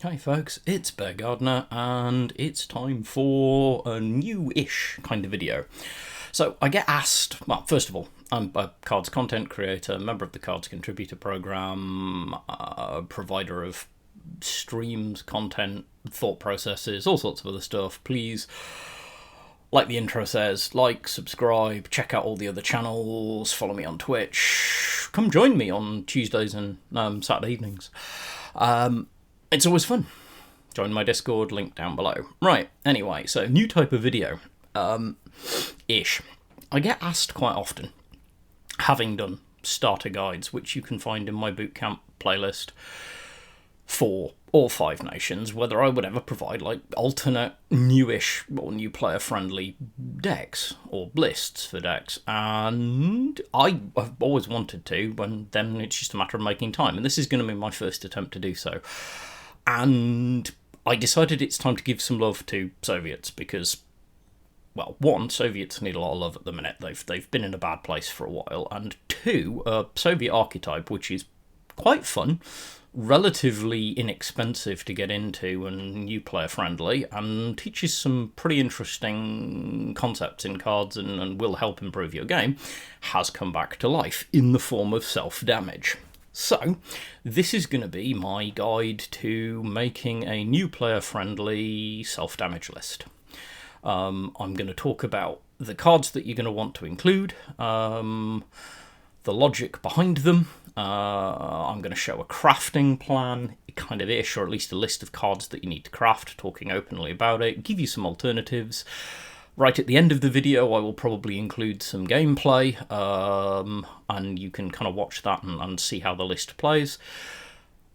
Hi folks, it's Bear Gardener and it's time for a new-ish kind of video. So I get asked, well, first of all, I'm a Kards Content Creator, member of the Kards Contributor Program, provider of streams, content, thought processes, all sorts of other stuff. Please, like the intro says, like, subscribe, check out all the other channels, follow me on Twitch, come join me on Tuesdays and Saturday evenings. It's always fun. Join my Discord, link down below. Right, anyway, so new type of video. Ish. I get asked quite often, having done starter guides, which you can find in my bootcamp playlist for all 5 nations, whether I would ever provide like alternate, newish or new player friendly decks or lists for decks, and I have always wanted to, but then it's just a matter of making time, and this is going to be my first attempt to do so. And I decided it's time to give some love to Soviets because, well, one, Soviets need a lot of love at the minute. They've been in a bad place for a while, and two, a Soviet archetype, which is quite fun, relatively inexpensive to get into and new player friendly, and teaches some pretty interesting concepts in cards and will help improve your game, has come back to life in the form of self-damage. So, this is going to be my guide to making a new player-friendly self-damage list. I'm going to talk about the cards that you're going to want to include, the logic behind them. I'm going to show a crafting plan, kind of ish, or at least a list of cards that you need to craft, talking openly about it, give you some alternatives. Right at the end of the video, I will probably include some gameplay, and you can kind of watch that and see how the list plays.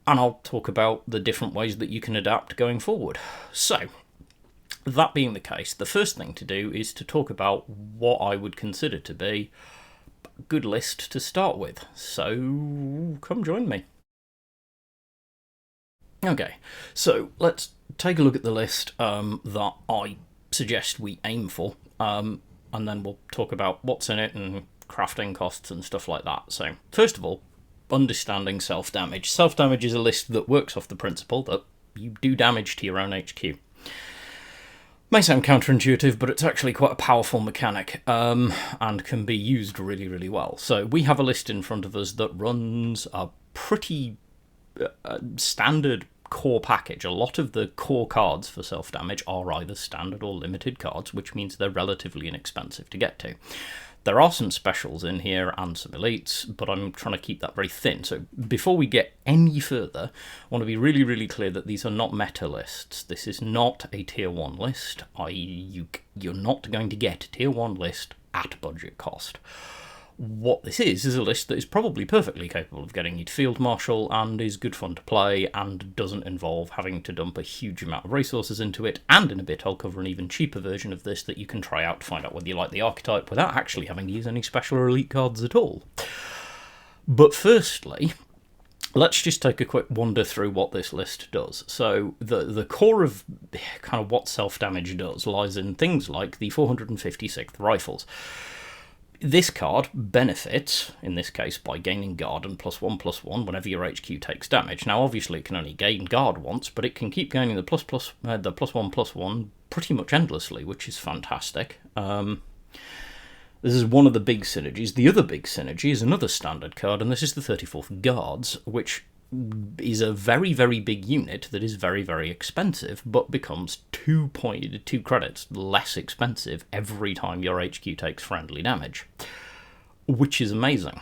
And I'll talk about the different ways that you can adapt going forward. So, that being the case, the first thing to do is to talk about what I would consider to be a good list to start with. So, come join me. Okay, so let's take a look at the list that I suggest we aim for, and then we'll talk about what's in it and crafting costs and stuff like that. So, first of all, understanding self-damage. Self-damage is a list that works off the principle that you do damage to your own HQ. May sound counterintuitive, but it's actually quite a powerful mechanic, and can be used really, really well. So we have a list in front of us that runs a pretty standard core package. A lot of the core cards for self-damage are either standard or limited cards, which means they're relatively inexpensive to get to. There are some specials in here and some elites, but I'm trying to keep that very thin. So before we get any further, I want to be really, really clear that these are not meta lists. This is not a tier 1 list. You're not going to get a tier 1 list at budget cost. What this is a list that is probably perfectly capable of getting you to Field Marshal and is good fun to play and doesn't involve having to dump a huge amount of resources into it, and in a bit I'll cover an even cheaper version of this that you can try out to find out whether you like the archetype without actually having to use any special or elite cards at all. But firstly, let's just take a quick wander through what this list does. So the core of kind of what self-damage does lies in things like the 456th Rifles. This card benefits, in this case, by gaining guard and +1/+1 whenever your HQ takes damage. Now, obviously, it can only gain guard once, but it can keep gaining the +1/+1 pretty much endlessly, which is fantastic. This is one of the big synergies. The other big synergy is another standard card, and this is the 34th Guards, which is a very, very big unit that is very, very expensive, but becomes 2 credits less expensive every time your HQ takes friendly damage, which is amazing,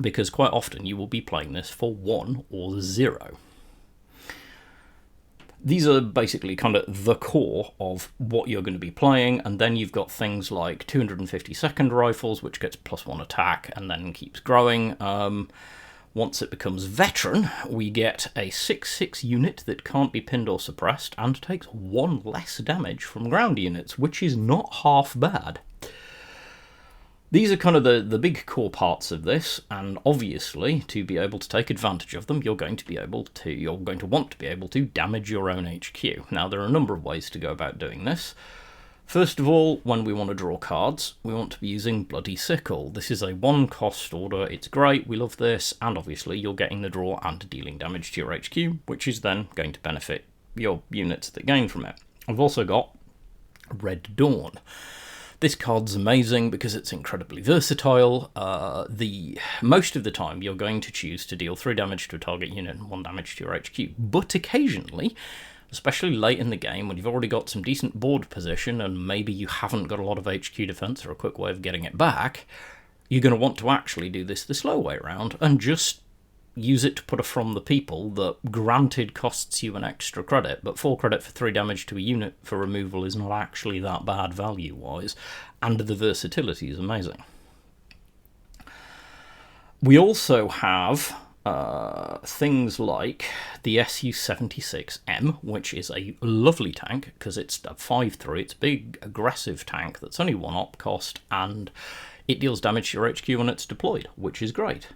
because quite often you will be playing this for 1 or 0. These are basically kind of the core of what you're going to be playing, and then you've got things like 252nd Rifles, which gets +1 attack and then keeps growing. Once it becomes Veteran, we get a 6/6 unit that can't be pinned or suppressed and takes 1 less damage from ground units, which is not half bad. These are kind of the big core parts of this, and obviously, to be able to take advantage of them, you're going to want to be able to damage your own HQ. Now, there are a number of ways to go about doing this. First of all, when we want to draw cards, we want to be using Bloody Sickle. This is a 1-cost order, it's great, we love this, and obviously you're getting the draw and dealing damage to your HQ, which is then going to benefit your units that gain from it. I've also got Red Dawn. This card's amazing because it's incredibly versatile. Most of the time you're going to choose to deal 3 damage to a target unit and 1 damage to your HQ, but occasionally, especially late in the game when you've already got some decent board position and maybe you haven't got a lot of HQ defense or a quick way of getting it back, you're going to want to actually do this the slow way around and just use it to put a From the People that granted costs you an extra credit, but 4 credit for 3 damage to a unit for removal is not actually that bad value-wise, and the versatility is amazing. We also have things like the SU-76M, which is a lovely tank because it's a 5/3, it's a big aggressive tank that's only 1 op cost, and it deals damage to your HQ when it's deployed, which is great.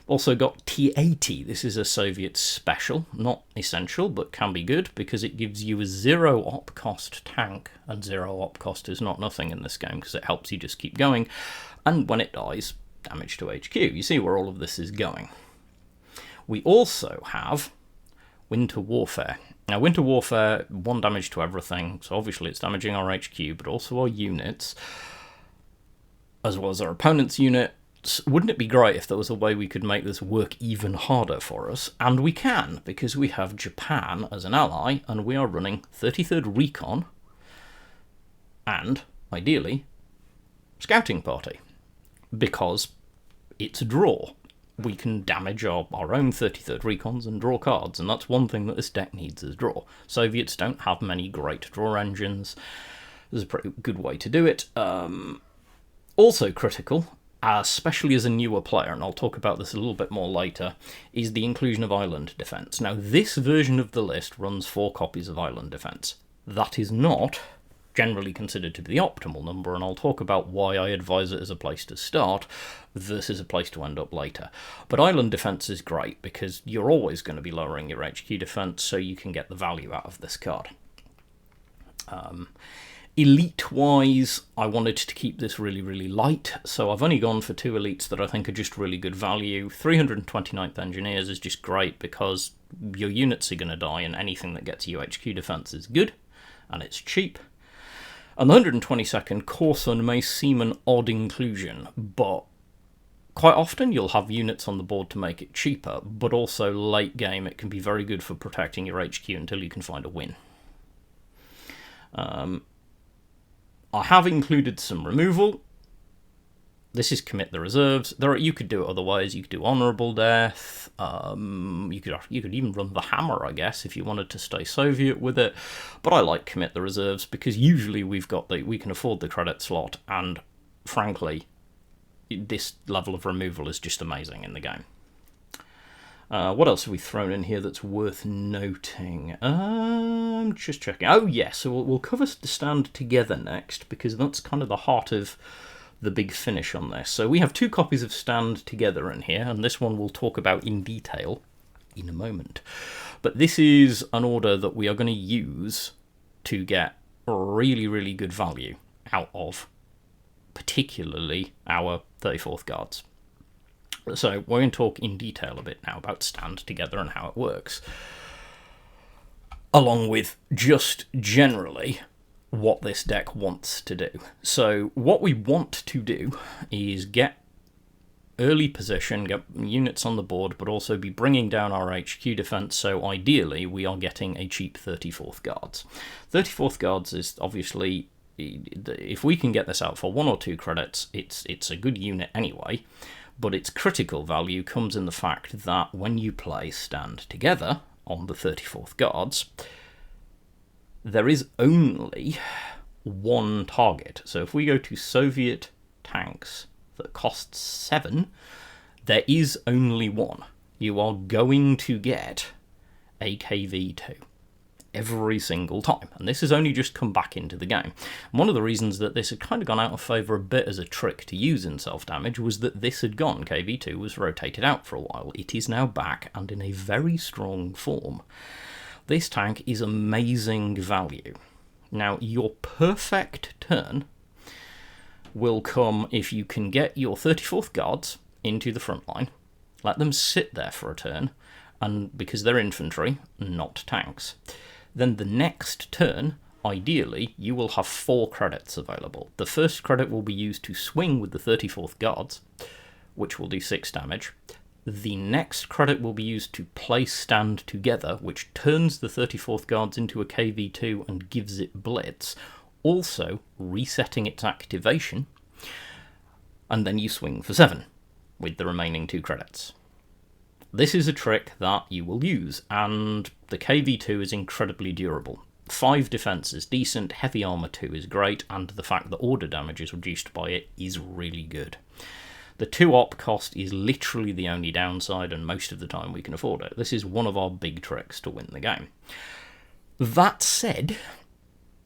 Also got T-80, this is a Soviet special, not essential, but can be good because it gives you a 0 op cost tank, and 0 op cost is not nothing in this game because it helps you just keep going, and when it dies, damage to HQ. You see where all of this is going. We also have Winter Warfare. Now, Winter Warfare, 1 damage to everything, so obviously it's damaging our HQ, but also our units, as well as our opponent's unit. Wouldn't it be great if there was a way we could make this work even harder for us? And we can, because we have Japan as an ally, and we are running 33rd Recon, and, ideally, Scouting Party, because it's a draw. We can damage our own 33rd Recons and draw cards, and that's one thing that this deck needs is draw. Soviets don't have many great draw engines. This is a pretty good way to do it. Also critical, especially as a newer player, and I'll talk about this a little bit more later, is the inclusion of Island Defense. Now, this version of the list runs 4 copies of Island Defense. That is not generally considered to be the optimal number, and I'll talk about why I advise it as a place to start versus a place to end up later. But Island Defense is great because you're always going to be lowering your HQ defense, so you can get the value out of this card. Elite-wise, I wanted to keep this really, really light, so I've only gone for 2 elites that I think are just really good value. 329th Engineers is just great because your units are going to die, and anything that gets you HQ defense is good, and it's cheap. And the 122nd Corson may seem an odd inclusion, but quite often you'll have units on the board to make it cheaper, but also late game it can be very good for protecting your HQ until you can find a win. I have included some removal. This is commit the reserves. You could do it other ways. You could do honourable death. You could even run the hammer, I guess, if you wanted to stay Soviet with it. But I like commit the reserves because usually we can afford the credit slot, and frankly, this level of removal is just amazing in the game. What else have we thrown in here that's worth noting? Just checking. Oh, yes, so we'll cover the stand together next, because that's kind of the heart of the big finish on this. So we have 2 copies of Stand Together in here, and this one we'll talk about in detail in a moment. But this is an order that we are going to use to get really, really good value out of particularly our 34th Guards. So we're going to talk in detail a bit now about Stand Together and how it works, along with just generally what this deck wants to do. So what we want to do is get early position, get units on the board, but also be bringing down our HQ defense, so ideally we are getting a cheap 34th Guards. 34th Guards is obviously, if we can get this out for 1 or 2 credits, it's a good unit anyway, but its critical value comes in the fact that when you play Stand Together on the 34th Guards, there is only 1 target. So if we go to Soviet tanks that cost 7, there is only 1. You are going to get a KV-2 every single time, and this has only just come back into the game. And one of the reasons that this had kind of gone out of favour a bit as a trick to use in self-damage was that this had gone. KV-2 was rotated out for a while. It is now back and in a very strong form. This tank is amazing value Now, your perfect turn will come if you can get your 34th Guards into the front line, let them sit there for a turn, and because they're infantry, not tanks, then the next turn, ideally, you will have 4 credits available. The first credit will be used to swing with the 34th Guards, which will do 6 damage. The next credit will be used to place stand together, which turns the 34th Guards into a KV2 and gives it blitz, also resetting its activation, and then you swing for 7 with the remaining 2 credits. This is a trick that you will use, and the KV2 is incredibly durable. 5 defense is decent, heavy armor 2 is great, and the fact that order damage is reduced by it is really good. The 2 op cost is literally the only downside, and most of the time we can afford it. This is one of our big tricks to win the game. That said,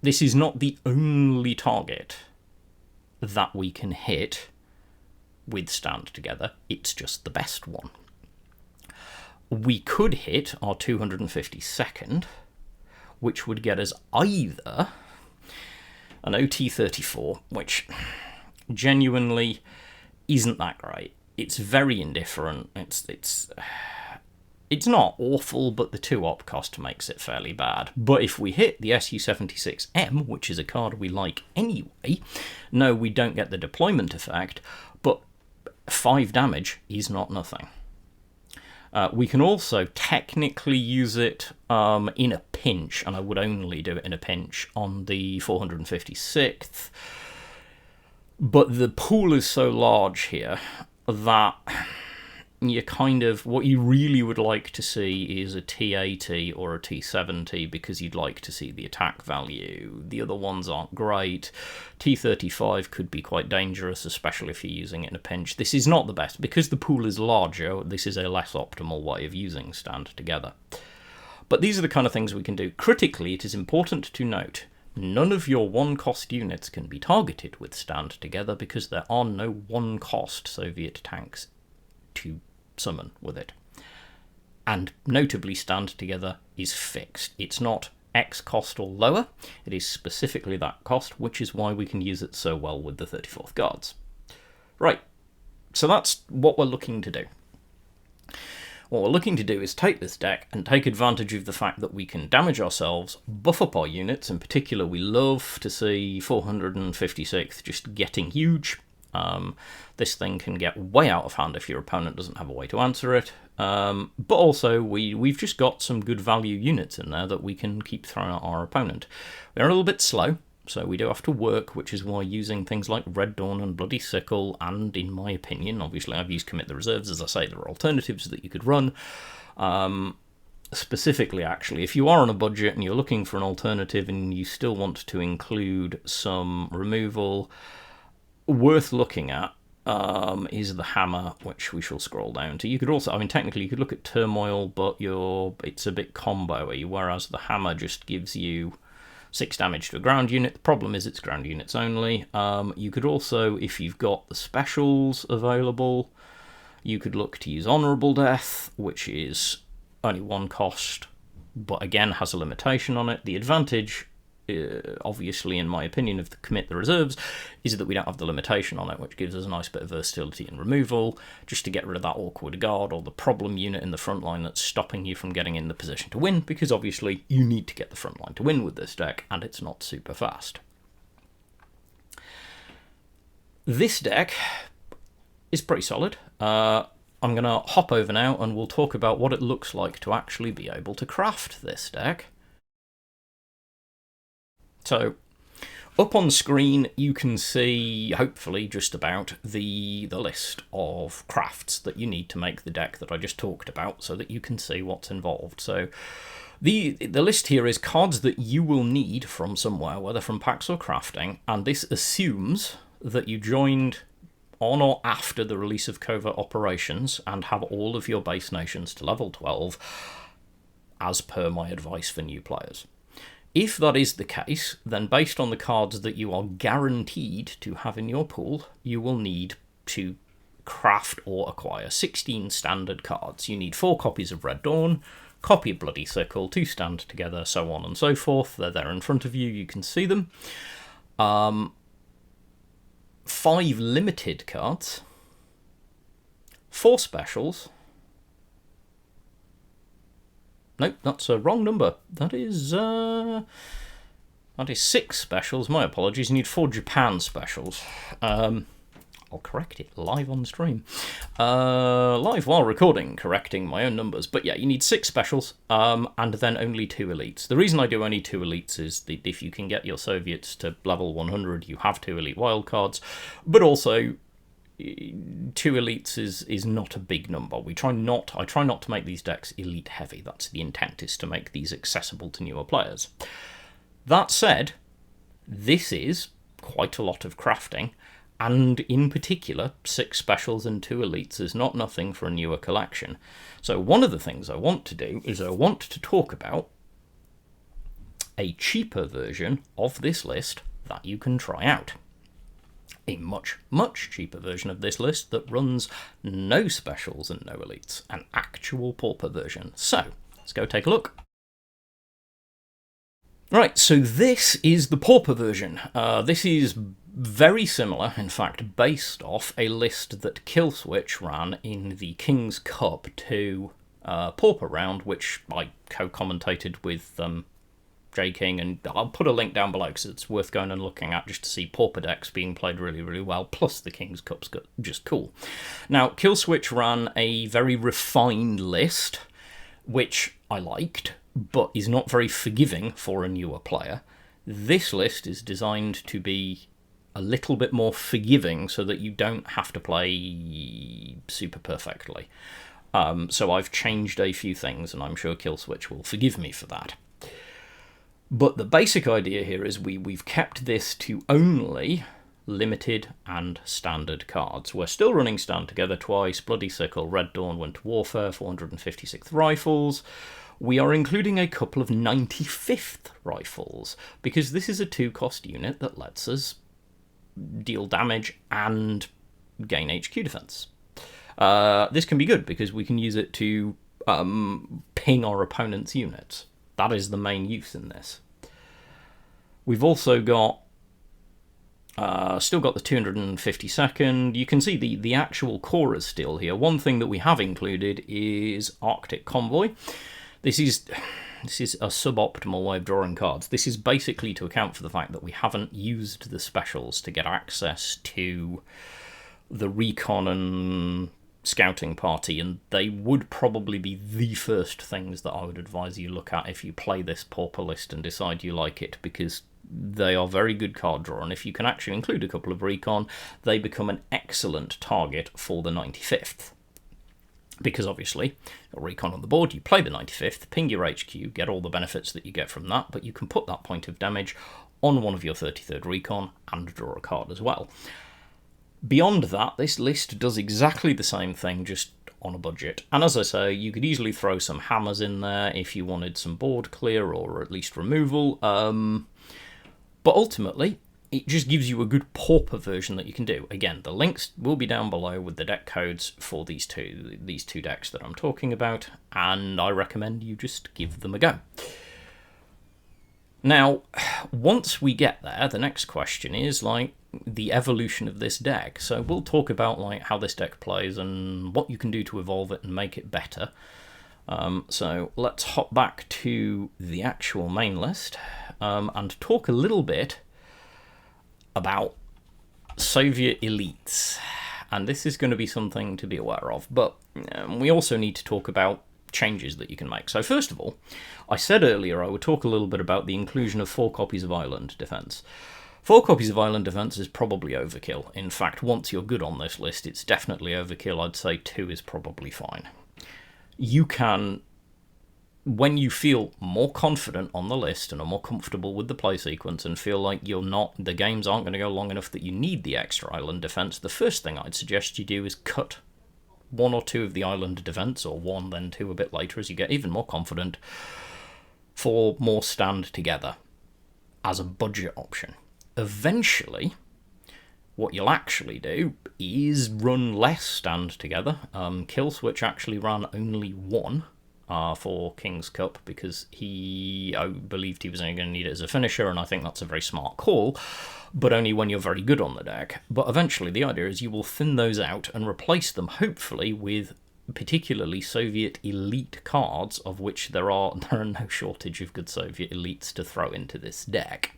this is not the only target that we can hit with stand together, it's just the best one. We could hit our 252nd, which would get us either an OT-34, which genuinely isn't that great. It's very indifferent. It's not awful, but the 2 op cost makes it fairly bad. But if we hit the SU-76M, which is a card we like anyway, no, we don't get the deployment effect, but 5 damage is not nothing. We can also technically use it in a pinch, and I would only do it in a pinch on the 456th, but the pool is so large here that you what you really would like to see is a T80 or a T70 because you'd like to see the attack value. The other ones aren't great. T35 could be quite dangerous, especially if you're using it in a pinch. This is not the best. Because the pool is larger, this is a less optimal way of using stand together. But these are the kind of things we can do. Critically, it is important to note, none of your 1-cost units can be targeted with stand together because there are no 1-cost Soviet tanks to summon with it. And notably, stand together is fixed. It's not X cost or lower, it is specifically that cost, which is why we can use it so well with the 34th Guards. Right, so that's what we're looking to do. What we're looking to do is take this deck and take advantage of the fact that we can damage ourselves, buff up our units. In particular, we love to see 456th just getting huge. This thing can get way out of hand if your opponent doesn't have a way to answer it. But also, we've just got some good value units in there that we can keep throwing at our opponent. We're a little bit slow, so we do have to work, which is why using things like Red Dawn and Bloody Sickle, and in my opinion, obviously I've used Commit the Reserves, as I say, there are alternatives that you could run. Specifically, actually, if you are on a budget and you're looking for an alternative and you still want to include some removal, worth looking at is the Hammer, which we shall scroll down to. You could also, I mean, technically you could look at Turmoil, but it's a bit combo-y, whereas the Hammer just gives you 6 damage to a ground unit. The problem is it's ground units only. You could also, if you've got the specials available, you could look to use Honourable Death, which is only 1 cost, but again has a limitation on it. The advantage, obviously, in my opinion, of the Commit the Reserves is that we don't have the limitation on it, which gives us a nice bit of versatility in removal, just to get rid of that awkward guard or the problem unit in the front line that's stopping you from getting in the position to win, because obviously you need to get the front line to win with this deck, and it's not super fast. This deck is pretty solid. I'm going to hop over now and we'll talk about what it looks like to actually be able to craft this deck. So, up on screen you can see, hopefully, just about the list of crafts that you need to make the deck that I just talked about, so that you can see what's involved. So, the list here is cards that you will need from somewhere, whether from packs or crafting, and this assumes that you joined on or after the release of Covert Operations and have all of your base nations to level 12, as per my advice for new players. If that is the case, then based on the cards that you are guaranteed to have in your pool, you will need to craft or acquire 16 standard cards. You need 4 copies of Red Dawn, copy of Bloody Sickle, 2 stand together, so on and so forth. They're there in front of you, you can see them. 5 limited cards, 4 specials. Nope, that's a wrong number. That is 6 specials. My apologies. You need 4 Japan specials. I'll correct it live on stream. Live while recording, correcting my own numbers. But yeah, you need 6 specials, and then only 2 elites. The reason I do only 2 elites is that if you can get your Soviets to level 100, you have 2 elite wildcards. But also, 2 elites is not a big number. I try not to make these decks elite heavy. That's the intent, is to make these accessible to newer players. That said, this is quite a lot of crafting. And in particular, 6 specials and 2 elites is not nothing for a newer collection. So one of the things I want to do is I want to talk about a cheaper version of this list that you can try out. A much, much cheaper version of this list that runs no specials and no elites. An actual Pauper version. So, let's go take a look. Right, so this is the Pauper version. This is very similar, in fact, based off a list that Killswitch ran in the King's Cup 2 Pauper round, which I co-commentated with J King, and I'll put a link down below because it's worth going and looking at just to see Pauper decks being played really, really well, plus the King's Cup's just cool. Now, Killswitch ran a very refined list, which I liked, but is not very forgiving for a newer player. This list is designed to be a little bit more forgiving so that you don't have to play super perfectly. So I've changed a few things, and I'm sure Killswitch will forgive me for that. But the basic idea here is we've kept this to only limited and standard cards. We're still running Stand Together twice, Bloody Sickle, Red Dawn, Winter Warfare, 456th Rifles. We are including a couple of 95th Rifles, because this is a 2-cost unit that lets us deal damage and gain HQ defense. This can be good because we can use it to ping our opponent's units. That is the main use in this. We've also got still got the 252nd. You can see the actual core is still here. One thing that we have included is Arctic Convoy. This is a suboptimal way of drawing cards. This is basically to account for the fact that we haven't used the specials to get access to the recon and scouting party, and they would probably be the first things that I would advise you look at if you play this Pauper list and decide you like it, because they are very good card draw, and if you can actually include a couple of recon, they become an excellent target for the 95th. Because obviously, a recon on the board, you play the 95th, ping your HQ, get all the benefits that you get from that, but you can put that point of damage on one of your 33rd recon and draw a card as well. Beyond that, this list does exactly the same thing, just on a budget. And as I say, you could easily throw some hammers in there if you wanted some board clear or at least removal. But ultimately, it just gives you a good Pauper version that you can do. Again, the links will be down below with the deck codes for these two decks that I'm talking about, and I recommend you just give them a go. Now, once we get there, the next question is the evolution of this deck. So we'll talk about how this deck plays and what you can do to evolve it and make it better. So let's hop back to the actual main list and talk a little bit about Soviet elites, and this is going to be something to be aware of, but we also need to talk about changes that you can make. So first of all, I said earlier I would talk a little bit about the inclusion of 4 copies of Island Defense. 4 copies of Island Defense is probably overkill. In fact, once you're good on this list, it's definitely overkill. I'd say 2 is probably fine. You can, when you feel more confident on the list and are more comfortable with the play sequence and feel like the games aren't going to go long enough that you need the extra island defense, the first thing I'd suggest you do is cut 1 or 2 of the island defense, or 1 then 2 a bit later as you get even more confident, for more Stand Together as a budget option. Eventually, what you'll actually do is run less Stand Together. Killswitch actually ran only 1 for King's Cup, because I believed he was only going to need it as a finisher, and I think that's a very smart call, but only when you're very good on the deck. But eventually the idea is you will thin those out and replace them, hopefully, with particularly Soviet elite cards, of which there are no shortage of good Soviet elites to throw into this deck.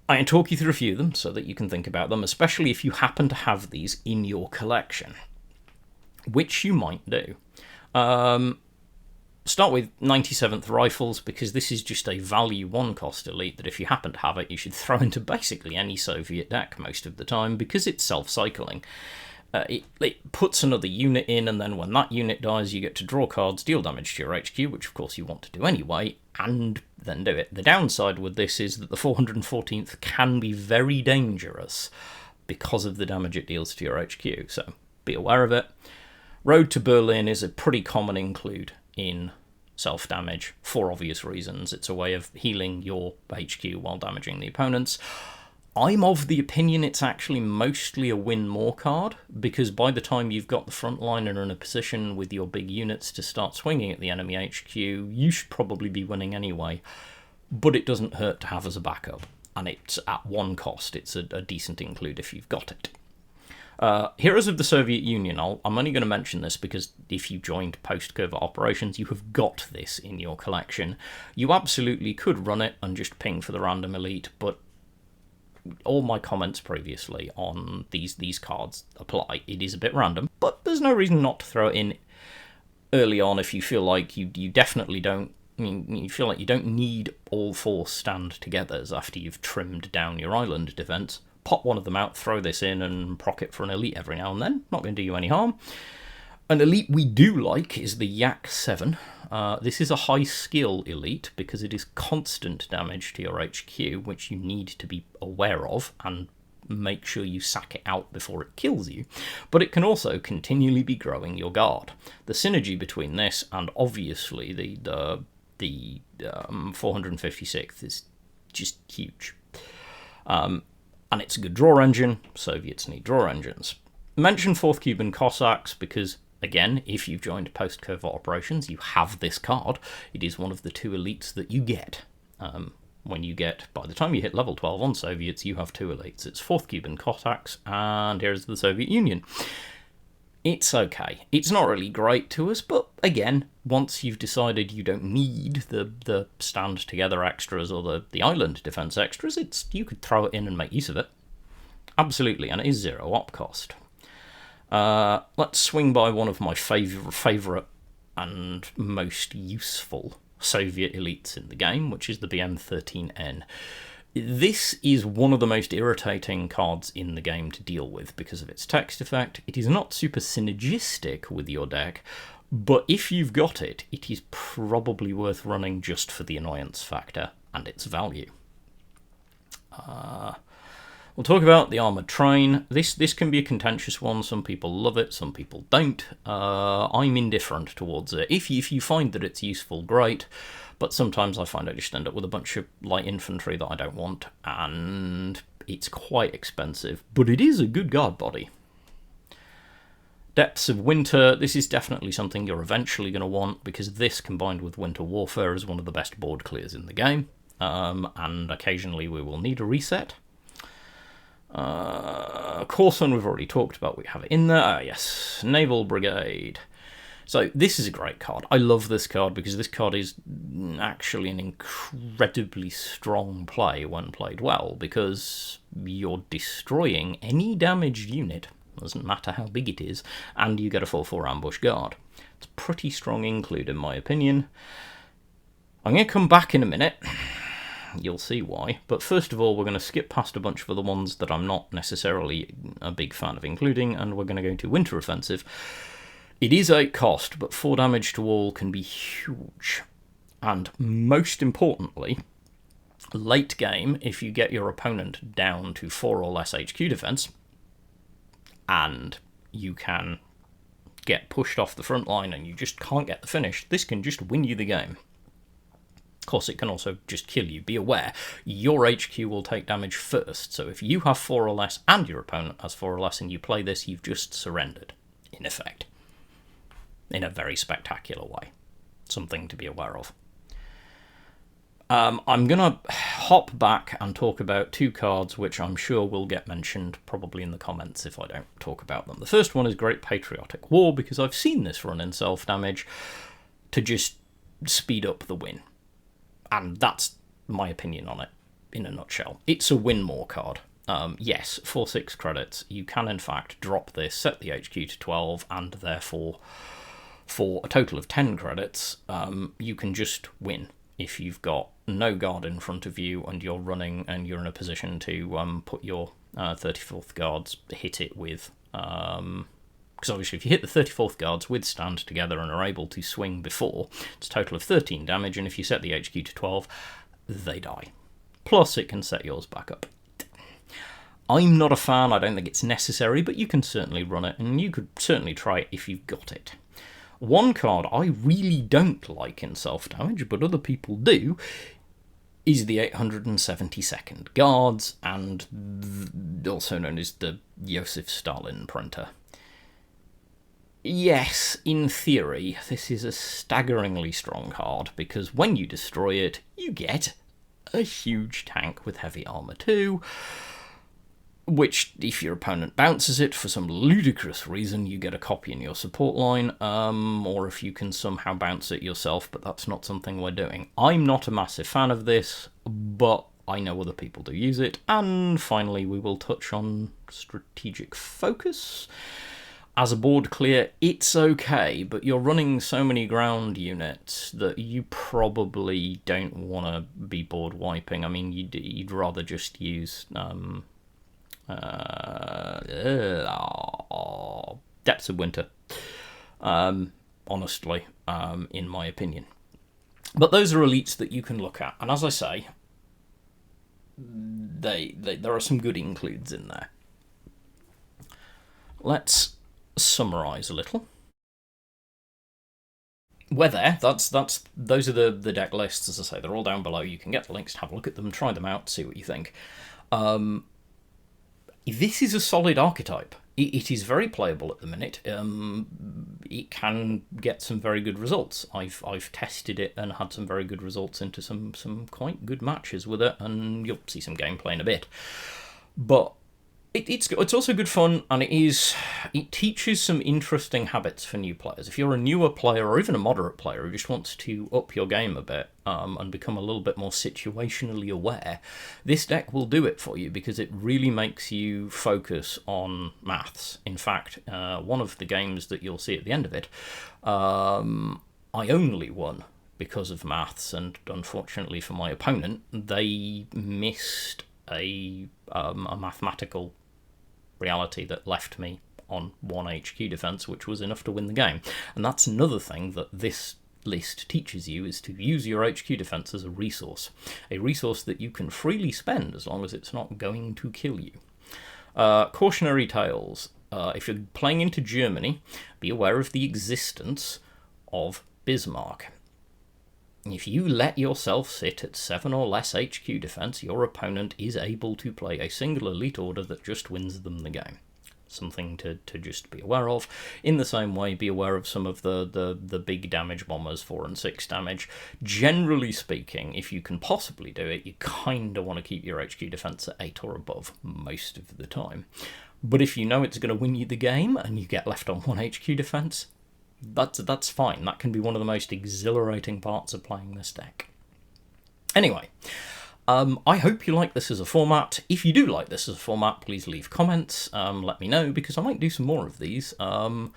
I can talk you through a few of them so that you can think about them, especially if you happen to have these in your collection, which you might do. Start with 97th Rifles, because this is just a value 1 cost elite that if you happen to have it, you should throw into basically any Soviet deck most of the time, because it's self-cycling. It puts another unit in, and then when that unit dies, you get to draw cards, deal damage to your HQ, which of course you want to do anyway, and then do it. The downside with this is that the 414th can be very dangerous because of the damage it deals to your HQ, so be aware of it. Road to Berlin is a pretty common include in self-damage for obvious reasons. It's a way of healing your HQ while damaging the opponents. I'm of the opinion it's actually mostly a win more card, because by the time you've got the frontliner in a position with your big units to start swinging at the enemy HQ, you should probably be winning anyway. But it doesn't hurt to have as a backup, and it's at 1 cost. It's a decent include if you've got it. Heroes of the Soviet Union, I'm only going to mention this because if you joined post-covert operations, you have got this in your collection. You absolutely could run it and just ping for the random elite, but all my comments previously on these cards apply. It is a bit random, but there's no reason not to throw it in early on if you feel like you definitely don't. You feel like you don't need all 4 stand-togethers after you've trimmed down your island defense. Pop one of them out, throw this in, and proc it for an elite every now and then. Not going to do you any harm. An elite we do like is the Yak 7. This is a high skill elite because it is constant damage to your HQ, which you need to be aware of and make sure you sack it out before it kills you. But it can also continually be growing your guard. The synergy between this and obviously the 456th is just huge. And it's a good draw engine. Soviets need draw engines. Mention 4th Cuban Cossacks because, again, if you've joined post-covert operations, you have this card. It is one of the 2 elites that you get. When you get, by the time you hit level 12 on Soviets, you have 2 elites. It's 4th Cuban Cossacks and Heroes of the Soviet Union. It's okay. It's not really great to us, but again, once you've decided you don't need the stand-together extras or the island defense extras, you could throw it in and make use of it. Absolutely, and it is 0 op cost. Let's swing by one of my favourite and most useful Soviet elites in the game, which is the BM-13N. This is one of the most irritating cards in the game to deal with because of its text effect. It is not super synergistic with your deck, but if you've got it, it is probably worth running just for the annoyance factor and its value. We'll talk about the Armoured Train. This can be a contentious one. Some people love it, some people don't. I'm indifferent towards it. If you find that it's useful, great. But sometimes I find I just end up with a bunch of light infantry that I don't want, and it's quite expensive. But it is a good guard body. Depths of Winter. This is definitely something you're eventually going to want, because this combined with Winter Warfare is one of the best board clears in the game. And occasionally we will need a reset. Corson we've already talked about, we have it in there. Yes, Naval Brigade. So this is a great card. I love this card because this card is actually an incredibly strong play when played well, because you're destroying any damaged unit, doesn't matter how big it is, and you get a 4/4 ambush guard. It's a pretty strong include in my opinion. I'm going to come back in a minute. You'll see why. But first of all, we're going to skip past a bunch of other ones that I'm not necessarily a big fan of including, and we're going to go to Winter Offensive. It is 8 cost, but 4 damage to all can be huge. And most importantly, late game, if you get your opponent down to 4 or less HQ defense, and you can get pushed off the front line and you just can't get the finish, this can just win you the game. Of course, it can also just kill you. Be aware, your HQ will take damage first, so if you have 4 or less and your opponent has 4 or less and you play this, you've just surrendered, in effect. in a very spectacular way. Something to be aware of. I'm going to hop back and talk about two cards which I'm sure will get mentioned probably in the comments if I don't talk about them. The first one is Great Patriotic War, because I've seen this run in self-damage to just speed up the win. And that's my opinion on it in a nutshell. It's a win more card. Yes, for 6 credits, you can in fact drop this, set the HQ to 12, and therefore, for a total of 10 credits, you can just win. If you've got no guard in front of you and you're running and you're in a position to put your 34th guards, hit it with... Because obviously if you hit the 34th guards with stand together and are able to swing before, it's a total of 13 damage, and if you set the HQ to 12, they die. Plus it can set yours back up. I'm not a fan, I don't think it's necessary, but you can certainly run it, and you could certainly try it if you've got it. One card I really don't like in self-damage, but other people do, is the 872nd Guards, and also known as the Joseph Stalin printer. Yes, in theory, this is a staggeringly strong card, because when you destroy it, you get a huge tank with heavy armor too, which, if your opponent bounces it for some ludicrous reason, you get a copy in your support line, or if you can somehow bounce it yourself, but that's not something we're doing. I'm not a massive fan of this, but I know other people do use it. And finally, we will touch on strategic focus. As a board clear, it's okay, but you're running so many ground units that you probably don't want to be board wiping. I mean, you'd rather just use... Depths of Winter, honestly, in my opinion. But those are elites that you can look at, and as I say, there are some good includes in there. Let's summarise a little. We're there. Those are the deck lists. As I say, they're all down below. You can get the links, have a look at them, try them out, see what you think. This is a solid archetype. It is very playable at the minute. It can get some very good results. I've tested it and had some very good results into some quite good matches with it, and you'll see some gameplay in a bit. But it's also good fun, and it teaches some interesting habits for new players. If you're a newer player or even a moderate player who just wants to up your game a bit and become a little bit more situationally aware, this deck will do it for you because it really makes you focus on maths. In fact, one of the games that you'll see at the end of it, I only won because of maths, and unfortunately for my opponent, they missed a mathematical reality that left me on 1 HQ defense, which was enough to win the game. And that's another thing that this list teaches you, is to use your HQ defense as a resource that you can freely spend as long as it's not going to kill you. Cautionary tales. If you're playing into Germany, be aware of the existence of Bismarck. If you let yourself sit at 7 or less HQ defense, your opponent is able to play a single elite order that just wins them the game. Something to just be aware of. In the same way, be aware of some of the big damage bombers, 4 and 6 damage. Generally speaking, if you can possibly do it, you kind of want to keep your HQ defense at 8 or above most of the time. But if you know it's going to win you the game and you get left on 1 HQ defense, that's fine. That can be one of the most exhilarating parts of playing this deck. Anyway, I hope you like this as a format. If you do like this as a format, please leave comments. Let me know, because I might do some more of these. It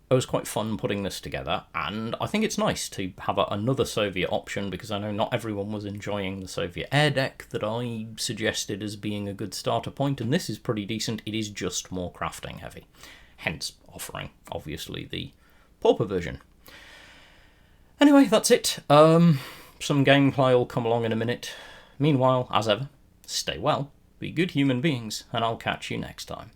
was quite fun putting this together, and I think it's nice to have another Soviet option, because I know not everyone was enjoying the Soviet air deck that I suggested as being a good starter point, and this is pretty decent. It is just more crafting heavy, hence offering, obviously, the Pauper version. Anyway, that's it. Some gameplay will come along in a minute. Meanwhile, as ever, stay well, be good human beings, and I'll catch you next time.